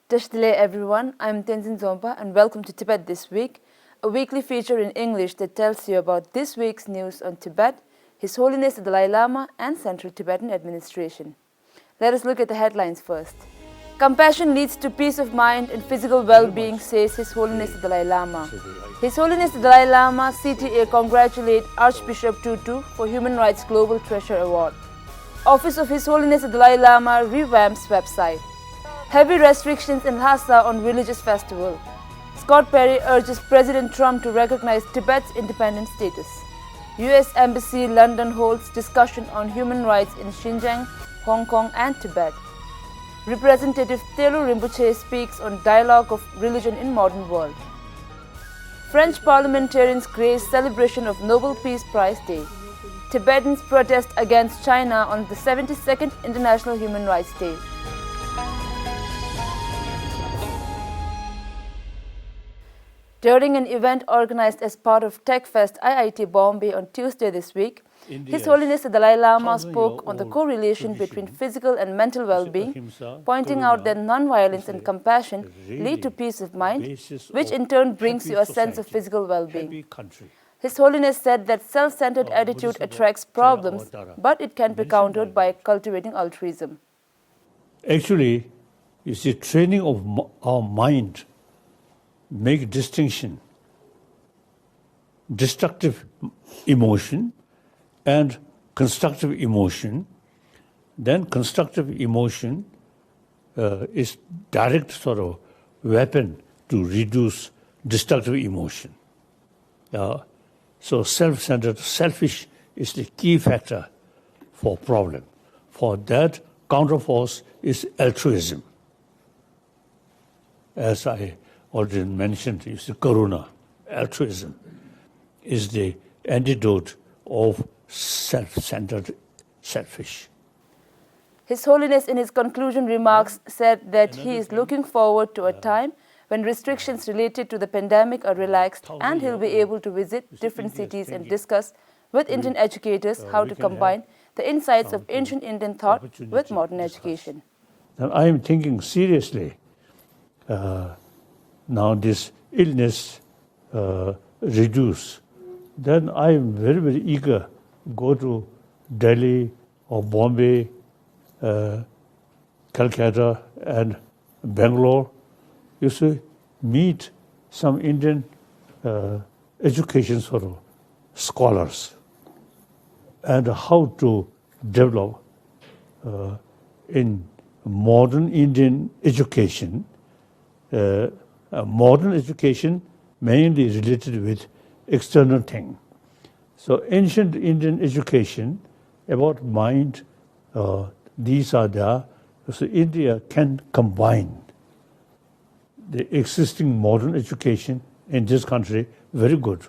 Tashdile everyone, I'm Tenzin Zomba and welcome to Tibet This Week, a weekly feature in English that tells you about this week's news on Tibet, His Holiness the Dalai Lama and Central Tibetan Administration. Let us look at the headlines first. Compassion leads to peace of mind and physical well-being, says His Holiness the Dalai Lama. His Holiness the Dalai Lama, CTA, congratulate Archbishop Tutu for Human Rights Global Treasure Award. Office of His Holiness the Dalai Lama revamps website. Heavy restrictions in Lhasa on religious festival. Scott Perry urges President Trump to recognize Tibet's independent status. US Embassy London holds discussion on human rights in Xinjiang, Hong Kong and Tibet. Representative Telo Rinpoche speaks on dialogue of religion in modern world. French parliamentarians grace celebration of Nobel Peace Prize Day. Tibetans protest against China on the 72nd International Human Rights Day. During an event organized as part of TechFest IIT Bombay on Tuesday this week, His Holiness the Dalai Lama spoke on the correlation between physical and mental well-being, pointing out that non-violence and compassion lead to peace of mind, which in turn brings you a sense of physical well-being. His Holiness said that self-centered attitude attracts problems, but it can be countered by cultivating altruism. Actually, you see, training of our mind make distinction, destructive emotion and constructive emotion. Then constructive emotion is direct sort of weapon to reduce destructive emotion. So self-centered, selfish is the key factor for problem. For that, counterforce is altruism. As I already mentioned, you see, karuna, altruism, is the antidote of self-centered, selfish. His Holiness in his conclusion remarks said that he is looking forward to a time when restrictions related to the pandemic are relaxed and he'll be able to visit different cities and discuss with Indian educators how to combine the insights of ancient Indian thought with modern education. Now, I am thinking seriously, now this illness reduce, then I am very, very eager to go to Delhi or Bombay, Calcutta and Bangalore. You see, meet some Indian education sort of scholars and how to develop in modern Indian education. Modern education mainly related with external thing. So ancient Indian education about mind, these are there. So India can combine the existing modern education in this country very good.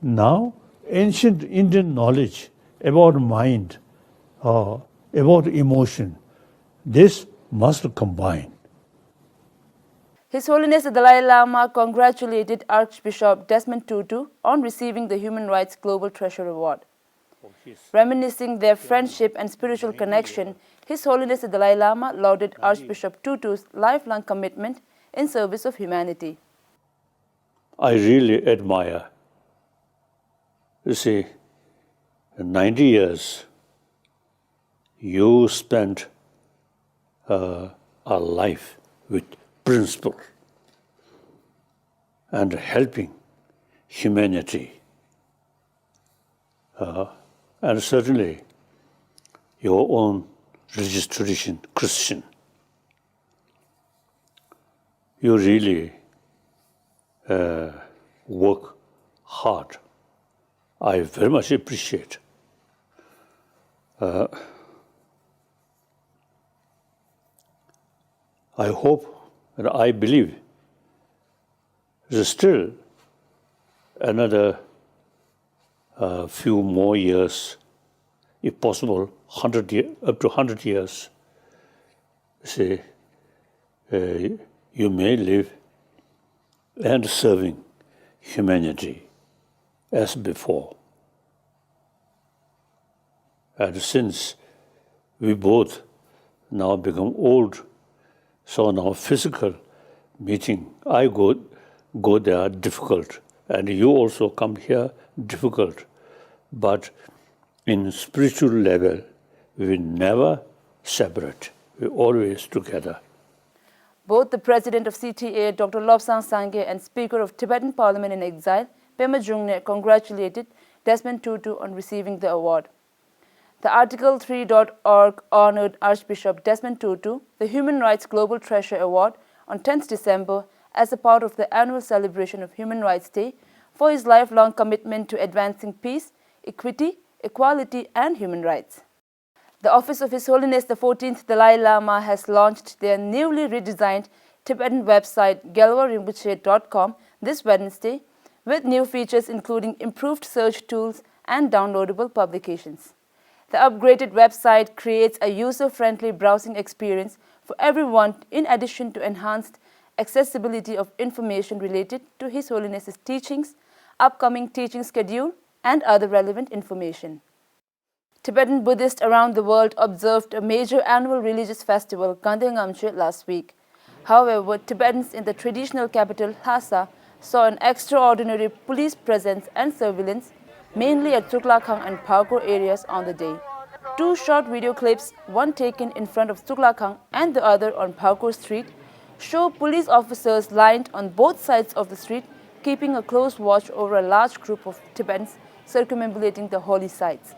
Now ancient Indian knowledge about mind, about emotion, this must combine. His Holiness the Dalai Lama congratulated Archbishop Desmond Tutu on receiving the Human Rights Global Treasure Award. Reminiscing their friendship and spiritual connection, His Holiness the Dalai Lama lauded Archbishop Tutu's lifelong commitment in service of humanity. I really admire, you see, in 90 years, you spent a life with principle and helping humanity. And certainly your own religious tradition, Christian. You really work hard. I very much appreciate. I hope and I believe there's still another few more years, if possible, up to 100 years. Say, you may live and serving humanity as before. And since we both now become old, so now physical meeting. I go there difficult, and you also come here difficult. But in spiritual level, we never separate. We always together. Both the president of CTA, Dr. Lobsang Sangye, and Speaker of Tibetan Parliament in Exile, Pema Jungne, congratulated Desmond Tutu on receiving the award. The Article3.org honored Archbishop Desmond Tutu, the Human Rights Global Treasure Award, on 10th December as a part of the annual celebration of Human Rights Day for his lifelong commitment to advancing peace, equity, equality, and human rights. The Office of His Holiness the 14th Dalai Lama has launched their newly redesigned Tibetan website gelwarinpoche.com this Wednesday with new features including improved search tools and downloadable publications. The upgraded website creates a user-friendly browsing experience for everyone in addition to enhanced accessibility of information related to His Holiness's teachings, upcoming teaching schedule, and other relevant information. Tibetan Buddhists around the world observed a major annual religious festival, Gandhe Ngamche, last week. However, Tibetans in the traditional capital, Lhasa, saw an extraordinary police presence and surveillance, mainly at Tuklakhang and Pakur areas on the day. Two short video clips, one taken in front of Tuklakhang and the other on Pakur Street, show police officers lined on both sides of the street, keeping a close watch over a large group of Tibetans circumambulating the holy sites.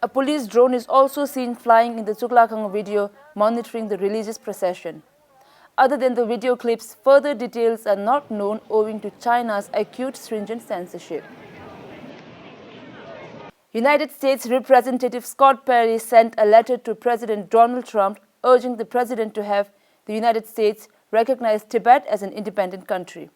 A police drone is also seen flying in the Tuklakhang video, monitoring the religious procession. Other than the video clips, further details are not known owing to China's acute stringent censorship. United States Representative Scott Perry sent a letter to President Donald Trump urging the president to have the United States recognize Tibet as an independent country.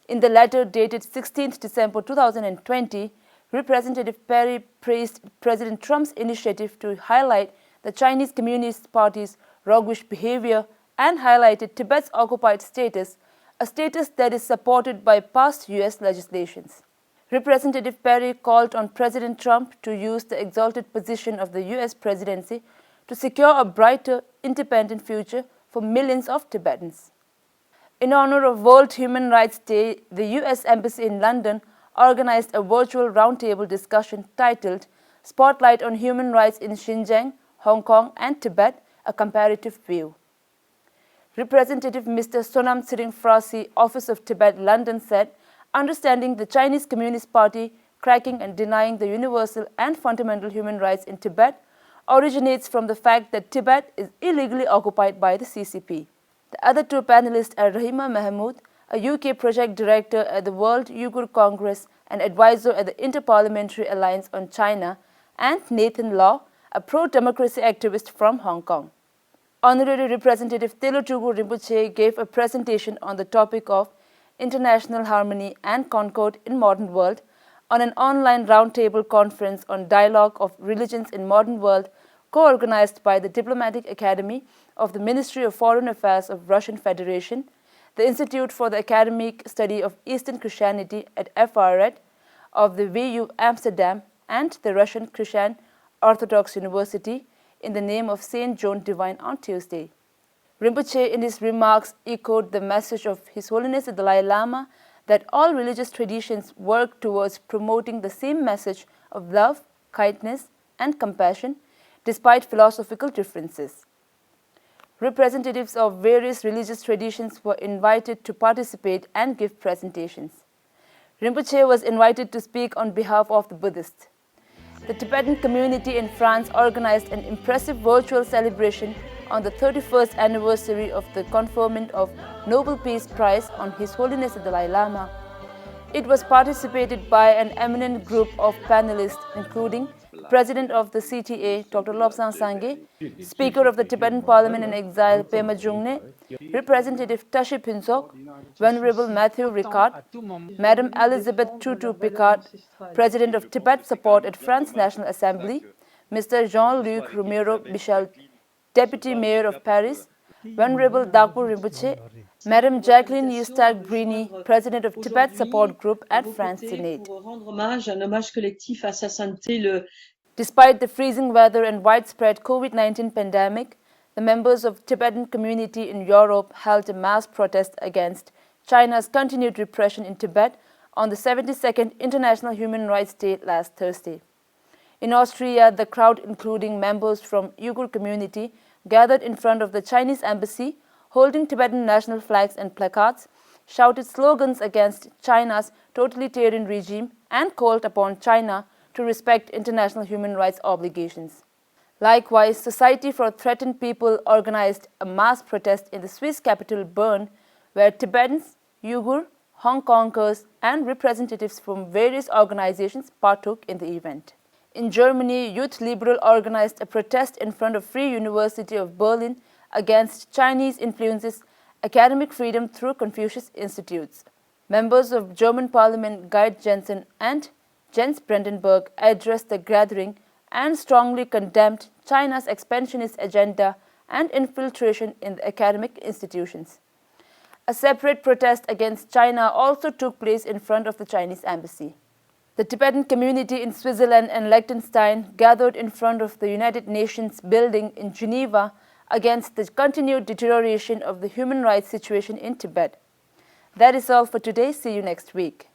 In the letter dated 16th December 2020, Representative Perry praised President Trump's initiative to highlight the Chinese Communist Party's roguish behavior and highlighted Tibet's occupied status, a status that is supported by past U.S. legislations. Representative Perry called on President Trump to use the exalted position of the U.S. presidency to secure a brighter, independent future for millions of Tibetans. In honor of World Human Rights Day, the U.S. Embassy in London organized a virtual roundtable discussion titled Spotlight on Human Rights in Xinjiang, Hong Kong and Tibet, a Comparative View. Representative Mr. Sonam Tsering Frasi, Office of Tibet, London said, understanding the Chinese Communist Party cracking and denying the universal and fundamental human rights in Tibet originates from the fact that Tibet is illegally occupied by the CCP. The other two panelists are Rahima Mahmood, a UK project director at the World Uyghur Congress and advisor at the Inter-Parliamentary Alliance on China, and Nathan Law, a pro-democracy activist from Hong Kong. Honorary Representative Telo Rinpoche gave a presentation on the topic of International Harmony and Concord in Modern World on an online roundtable conference on dialogue of religions in modern world co-organized by the Diplomatic Academy of the Ministry of Foreign Affairs of Russian Federation, the Institute for the Academic Study of Eastern Christianity at FRED of the VU Amsterdam and the Russian Christian Orthodox University in the name of Saint John Divine on Tuesday. Rinpoche in his remarks echoed the message of His Holiness the Dalai Lama that all religious traditions work towards promoting the same message of love, kindness and compassion despite philosophical differences. Representatives of various religious traditions were invited to participate and give presentations. Rinpoche was invited to speak on behalf of the Buddhists. The Tibetan community in France organized an impressive virtual celebration on the 31st anniversary of the conferment of Nobel Peace Prize on His Holiness the Dalai Lama. It was participated by an eminent group of panelists including President of the CTA, Dr. Lobsang Sangye, Speaker of the Tibetan Parliament in Exile, Pema Jungne, Representative Tashi Pinsok, Venerable Matthew Ricard, Madam Elizabeth Tutu Picard, President of Tibet Support at France National Assembly, Mr. Jean-Luc Romero Michel, Deputy Mayor of Paris, Venerable Dakpo Rinpoche, Madam Jacqueline Eustach-Brini, President of Tibet Support Group at France Senate. Despite the freezing weather and widespread COVID-19 pandemic, The members of Tibetan community in Europe held a mass protest against China's continued repression in Tibet on the 72nd International Human Rights Day last Thursday. In Austria, the crowd, including members from Uyghur community, gathered in front of the Chinese embassy, holding Tibetan national flags and placards, shouted slogans against China's totalitarian regime and called upon China to respect international human rights obligations. Likewise, Society for Threatened People organized a mass protest in the Swiss capital Bern, where Tibetans, Uyghur, Hong Kongers, and representatives from various organizations partook in the event. In Germany, Youth Liberal organized a protest in front of Free University of Berlin against Chinese influences academic freedom through Confucius Institutes. Members of German Parliament Gerd Jensen and Jens Brandenburg addressed the gathering and strongly condemned China's expansionist agenda and infiltration in the academic institutions. A separate protest against China also took place in front of the Chinese embassy. The Tibetan community in Switzerland and Liechtenstein gathered in front of the United Nations building in Geneva against the continued deterioration of the human rights situation in Tibet. That is all for today. See you next week.